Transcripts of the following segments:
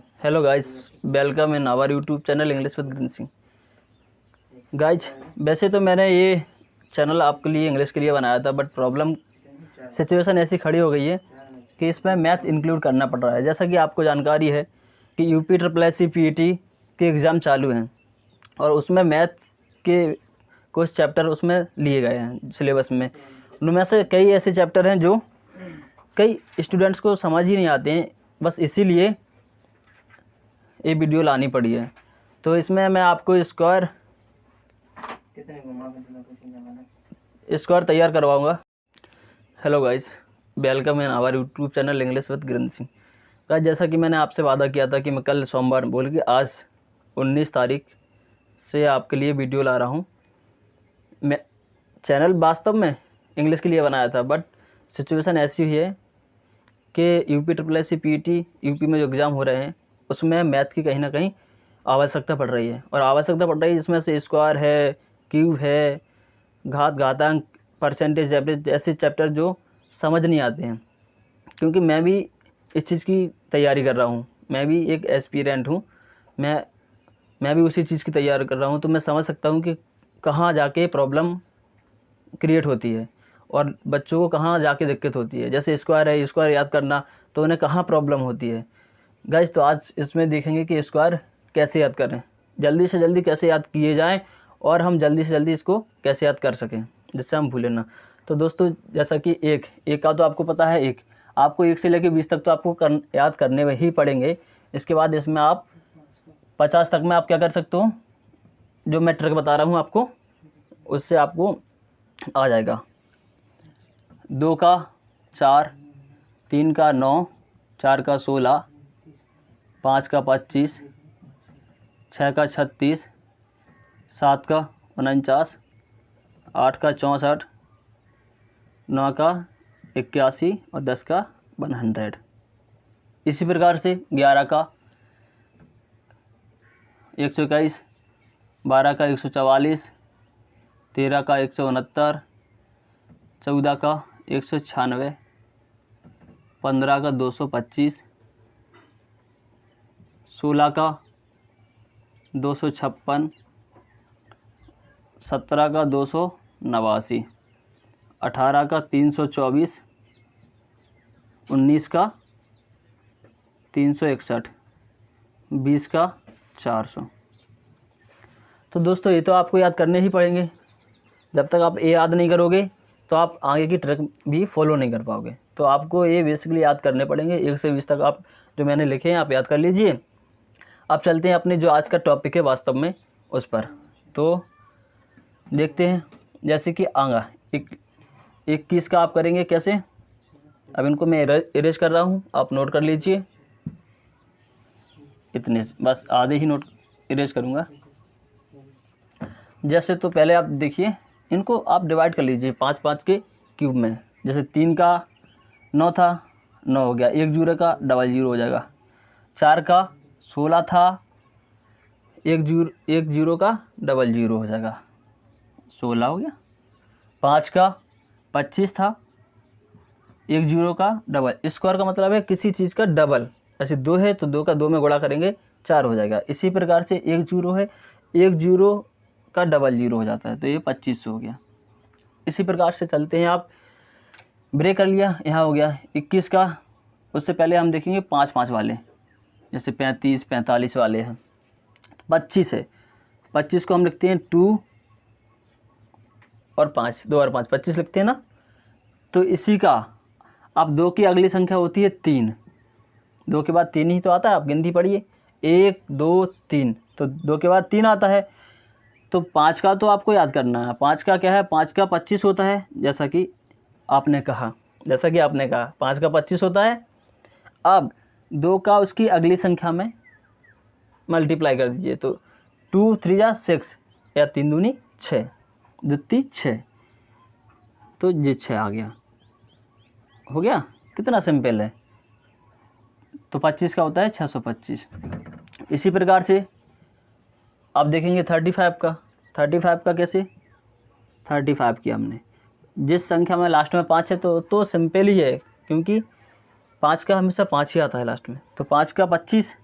Hello guys, welcome in our YouTube channel English with Green Singh. Guys, वैसे तो मैंने ये चैनल आपके लिए इंग्लिश के लिए बनाया था, बट प्रॉब्लम सिचुएशन ऐसी खड़ी हो गई है कि इसमें मैथ इंक्लूड करना पड़ रहा है। जैसा कि आपको जानकारी है कि UP triple S C PET के एग्ज़ाम चालू हैं और उसमें मैथ के कुछ चैप्टर उसमें लिए गए हैं सिलेबस में। उनमें से कई ऐसे चैप्टर हैं जो कई स्टूडेंट्स को समझ ही नहीं आते हैं, बस इसीलिए ये वीडियो लानी पड़ी है। तो इसमें मैं आपको स्क्वायर तैयार करवाऊंगा। Hello guys, welcome in our YouTube channel English with Green Singh. Guys, जैसा कि मैंने आपसे वादा किया था कि मैं कल सोमवार बोल के आज 19 तारीख से आपके लिए वीडियो ला रहा हूँ। मैं चैनल वास्तव में इंग्लिश के लिए बनाया था, बट सिचुएशन ऐसी हुई है कि UP triple S C PET UP में जो एग्ज़ाम हो रहे हैं उसमें मैथ की कहीं ना कहीं आवश्यकता पड़ रही है। और आवश्यकता पड़ रही है जिसमें से स्क्वायर है, क्यूब है, घातांक, परसेंटेज, एवरेज ऐसे चैप्टर जो समझ नहीं आते हैं। क्योंकि मैं भी इस चीज़ की तैयारी कर रहा हूँ, मैं भी एक एस्पिरेंट हूँ, मैं भी उसी चीज़ की तैयारी कर रहा हूँ। तो मैं समझ सकता हूँ कि कहाँ जाके प्रॉब्लम क्रिएट होती है और बच्चों को कहाँ जाके दिक्कत होती है। जैसे स्क्वायर है, स्क्वायर याद करना, तो उन्हें कहाँ प्रॉब्लम होती है। गाइस, तो आज इसमें देखेंगे कि स्क्वायर कैसे याद करें, जल्दी से जल्दी कैसे याद किए जाएं और हम जल्दी से जल्दी इसको कैसे याद कर सकें जिससे हम भूलें ना। तो दोस्तों, जैसा कि एक का तो आपको पता है, आपको 1 से लेकर 20 तक तो आपको याद करने में ही पड़ेंगे। इसके बाद इसमें आप 50 तक में आप क्या कर सकते हो, जो मैं ट्रिक बता रहा हूँ आपको, उससे आपको आ जाएगा। 2 का 4, 3 का 9, 4 का 16, 5 का 25, 6 का 36, 7 का 49, 8 का 64, 9 का 81 और 10 का 100। इसी प्रकार से 11 का 121, 12 का 144, 13 का 169, 14 का 196, 15 का 225, 16 का 256, 17 का 289, 18 का 324, 19 का 361, 20 का 400। तो दोस्तों, ये तो आपको याद करने ही पड़ेंगे। जब तक आप ये याद नहीं करोगे तो आप आगे की ट्रिक भी फॉलो नहीं कर पाओगे। तो आपको ये बेसिकली याद करने पड़ेंगे। 1 से 20 तक आप जो मैंने लिखे हैं आप याद कर लीजिए। अब चलते हैं अपने जो आज का टॉपिक है वास्तव में उस पर। तो देखते हैं, जैसे कि आगा 21 का आप करेंगे कैसे। अब इनको मैं इरेज कर रहा हूँ, आप नोट कर लीजिए। इतने बस आधे ही नोट इरेज करूँगा। जैसे तो पहले आप देखिए, इनको आप डिवाइड कर लीजिए 5-5 के क्यूब में। जैसे 3 का 9 था, 9 हो गया, 1 जीरो का डबल जीरो हो जाएगा। 4 का 16 था, 1 जीरो का डबल जीरो हो जाएगा, 16 हो गया। 5 का 25 था, 1 जीरो का डबल, स्क्वायर का मतलब है किसी चीज़ का डबल। ऐसे 2 है तो 2 का 2 में गुणा करेंगे 4 हो जाएगा। इसी प्रकार से 1 जीरो है, 1 जीरो का डबल जीरो हो जाता है, तो ये 25 हो गया। इसी प्रकार से चलते हैं, आप ब्रेक कर लिया, यहाँ हो गया 21 का। उससे पहले हम देखेंगे 5-5 वाले, जैसे 35-45 वाले हैं। 25 है, 25 को हम लिखते हैं 2 और 5, 2 और 5, 25 लिखते हैं ना। तो इसी का अब 2 की अगली संख्या होती है 3, 2 के बाद 3 ही तो आता है। आप गिनती पढ़िए, 1 2 3, तो 2 के बाद 3 आता है। तो 5 का तो आपको याद करना है। 5 का क्या है, 5 का 25 होता है, जैसा कि आपने कहा 5 का 25 होता है। अब 2 का उसकी अगली संख्या में मल्टीप्लाई कर दीजिए, तो 2 3 जा 6 या 3 दूनी 6, 2 3 6, तो ये 6 आ गया। हो गया, कितना सिंपल है। तो 25 का होता है 625। इसी प्रकार से आप देखेंगे 35 का। 35 का कैसे, 35 की हमने जिस संख्या में लास्ट में 5 है तो सिंपल ही है, क्योंकि 5 का हमेशा 5 ही आता है लास्ट में। तो 5 का 25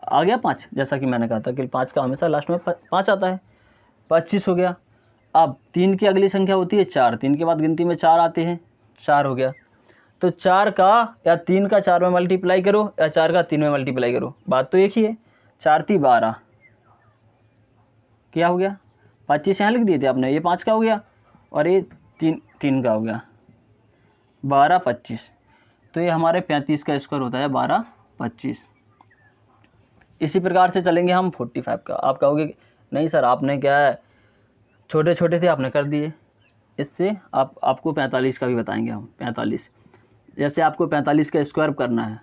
आ गया 5, जैसा कि मैंने कहा था कि 5 का हमेशा लास्ट में 5 आता है। 25 हो गया। अब 3 की अगली संख्या होती है 4, 3 के बाद गिनती में 4 आते हैं, 4 हो गया। तो 4 का या 3 का 4 में मल्टीप्लाई करो या 4 का 3 में मल्टीप्लाई करो, बात तो एक ही है। 4 × 3 = 12, क्या हो गया? 25 यहाँ लिख दिए थे आपने, ये 5 का हो गया और ये 3 का हो गया, 12 25। तो ये हमारे 35 का स्क्वायर होता है 12 25। इसी प्रकार से चलेंगे हम 45 का। आप कहोगे कि नहीं सर आपने क्या है, छोटे छोटे थे आपने कर दिए। इससे आपको 45 का भी बताएंगे हम। 45 जैसे आपको 45 का स्क्वायर करना है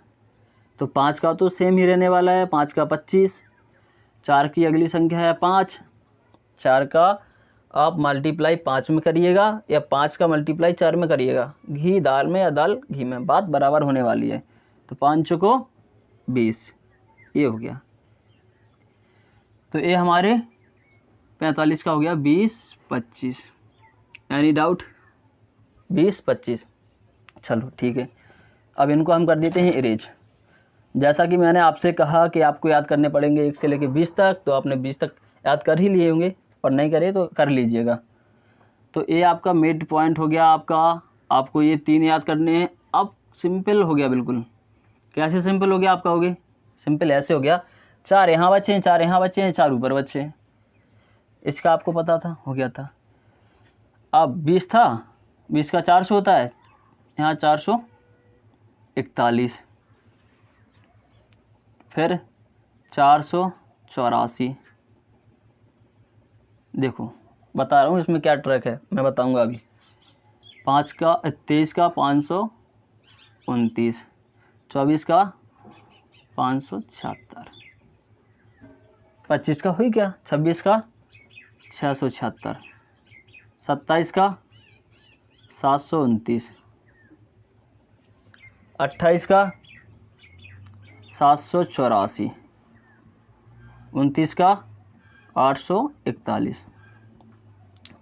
तो 5 का तो सेम ही रहने वाला है, 5 का 25, 4 की अगली संख्या है 5, 4 का आप मल्टीप्लाई 5 में करिएगा या 5 का मल्टीप्लाई 4 में करिएगा, घी दाल में या दाल घी में, बात बराबर होने वाली है। तो 5 को 20, ये हो गया। तो ये हमारे 45 का हो गया 20 25। Any doubt? 20 25। चलो ठीक है, अब इनको हम कर देते हैं इरेज। जैसा कि मैंने आपसे कहा कि आपको याद करने पड़ेंगे 1 से लेकर 20 तक, तो आपने 20 तक याद कर ही लिए होंगे और नहीं करे तो कर लीजिएगा। तो ये आपका मिड पॉइंट हो गया आपका। आपको ये 3 याद करने हैं। अब सिंपल हो गया बिल्कुल। कैसे सिंपल हो गया आप कहोगे? सिंपल ऐसे हो गया, 4 यहाँ बचे हैं, 4 यहाँ बचे हैं, 4 ऊपर बचे हैं। इसका आपको पता था, हो गया था। अब 20 था, 20 का 400 होता है, यहाँ 441, फिर 484। देखो बता रहा हूँ इसमें क्या ट्रैक है, मैं बताऊँगा अभी। 23 का 529, 24 का 576, 25 का हुई क्या, 26 का 676, 27 का 729, 28 का 784, 29 का 841।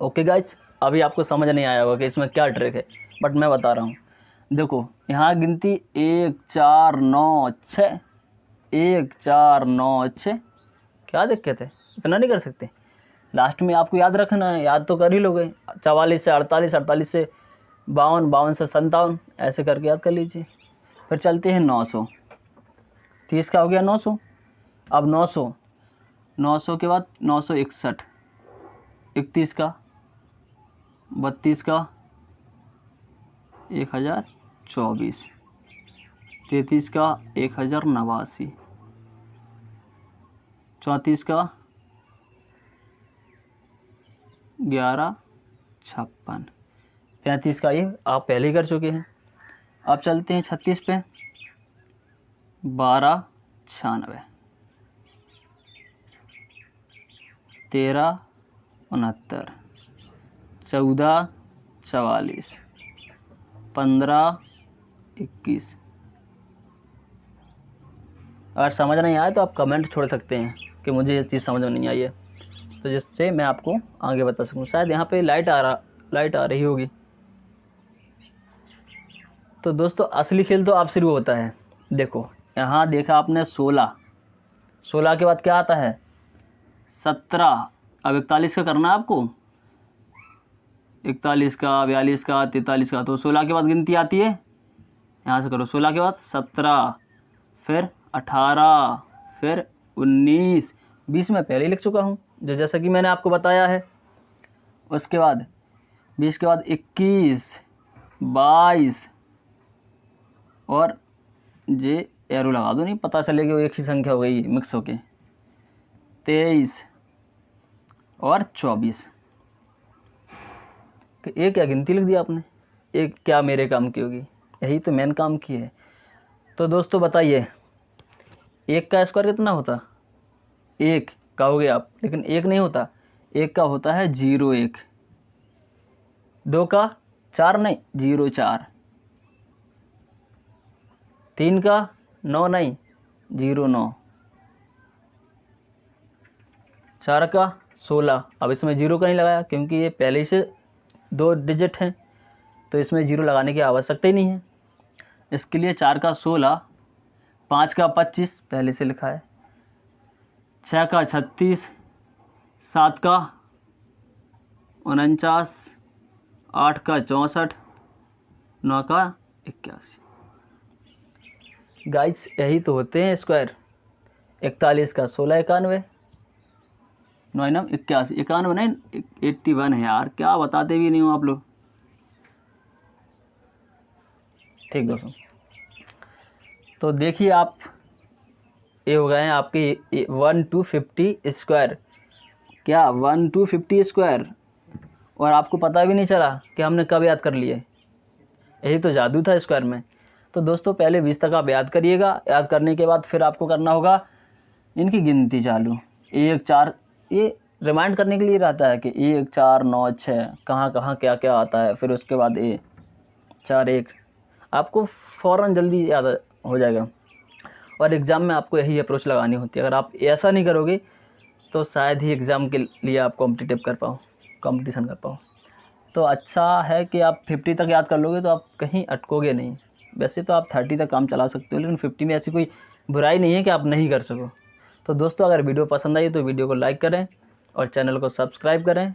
ओके गाइज, अभी आपको समझ नहीं आया होगा कि इसमें क्या ट्रिक है, बट मैं बता रहा हूँ। देखो यहाँ गिनती 1 4 9 6, 1 4 9 6, क्या दिक्कत है? इतना नहीं कर सकते? लास्ट में आपको याद रखना है, याद तो कर ही लोगे। 44 से 48, 48 से 52, 52 से 57, ऐसे करके याद कर लीजिए। फिर चलते हैं 900। 30 का हो गया 900। अब 900 के बाद 961, 31 का, 32 का 1024, 33 का 1089, 34 का 1156, 35 का ये आप पहले ही कर चुके हैं। अब चलते हैं 36 पे, 1296, 1369, 1444, 1521। अगर समझ नहीं आया तो आप कमेंट छोड़ सकते हैं कि मुझे ये चीज़ समझ में नहीं आई है, तो जिससे मैं आपको आगे बता सकूं। शायद यहाँ पे लाइट आ रही होगी। तो दोस्तों असली खेल तो अब शुरू होता है। देखो यहाँ देखा आपने 16 के बाद क्या आता है? 17। अब 41 का करना है आपको, 41 का, 42 का, 43 का। तो 16 के बाद गिनती आती है, यहाँ से करो। 16 के बाद 17, फिर 18, फिर 19, 20 में पहले ही लिख चुका हूँ जो जैसा कि मैंने आपको बताया है। उसके बाद 20 के बाद 21, 22 और ये एरो लगा दो, नहीं पता चलेगा वो एक ही संख्या हो गई मिक्स होके, 23 और 24। एक क्या गिनती लिख दी आपने, एक क्या मेरे काम की होगी? यही तो मेन काम की है। तो दोस्तों बताइए, 1 का स्क्वायर कितना होता? 1 कहोगे आप, लेकिन 1 नहीं होता। 1 का होता है 0 1, 2 का 4 नहीं 0 4, 3 का 9 नहीं 0 9, 4 का 16। अब इसमें 0 का नहीं लगाया क्योंकि ये पहले से 2 डिजिट हैं, तो इसमें 0 लगाने की आवश्यकता ही नहीं है। इसके लिए 4 का 16, 5 का 25 पहले से लिखा है, 6 का 36, 7 का 49, 8 का 64, 9 का 81। गाइस यही तो होते हैं स्क्वायर। 41 का 16 91, 9 9 81, 91 नहीं 81 है यार, क्या बताते भी नहीं हो आप लोग। ठीक दोस्तों, तो देखिए आप, ये हो गए हैं आपके 1250 स्क्वायर। क्या 1250 स्क्वायर, और आपको पता भी नहीं चला कि हमने कब याद कर लिए। यही तो जादू था स्क्वायर में। तो दोस्तों पहले 20 तक आप याद करिएगा। याद करने के बाद फिर आपको करना होगा इनकी गिनती चालू। 1 4, ये रिमाइंड करने के लिए रहता है कि 1 4 9 6 कहाँ कहाँ क्या क्या आता है। फिर उसके बाद 4 1, आपको फ़ौरन जल्दी याद हो जाएगा। और एग्ज़ाम में आपको यही अप्रोच लगानी होती है। अगर आप ऐसा नहीं करोगे तो शायद ही एग्ज़ाम के लिए आप कंपटीशन कर पाओ। तो अच्छा है कि आप 50 तक याद कर लोगे तो आप कहीं अटकोगे नहीं। वैसे तो आप 30 तक काम चला सकते हो, लेकिन 50 में ऐसी कोई बुराई नहीं है कि आप नहीं कर सको। तो दोस्तों अगर वीडियो पसंद आई तो वीडियो को लाइक करें और चैनल को सब्सक्राइब करें,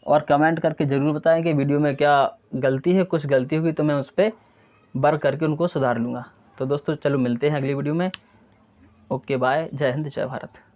और कमेंट करके ज़रूर बताएं कि वीडियो में क्या गलती है। कुछ गलती होगी तो मैं उस पर वर्क करके उनको सुधार लूँगा। तो दोस्तों चलो मिलते हैं अगली वीडियो में। ओके बाय, जय हिंद जय भारत।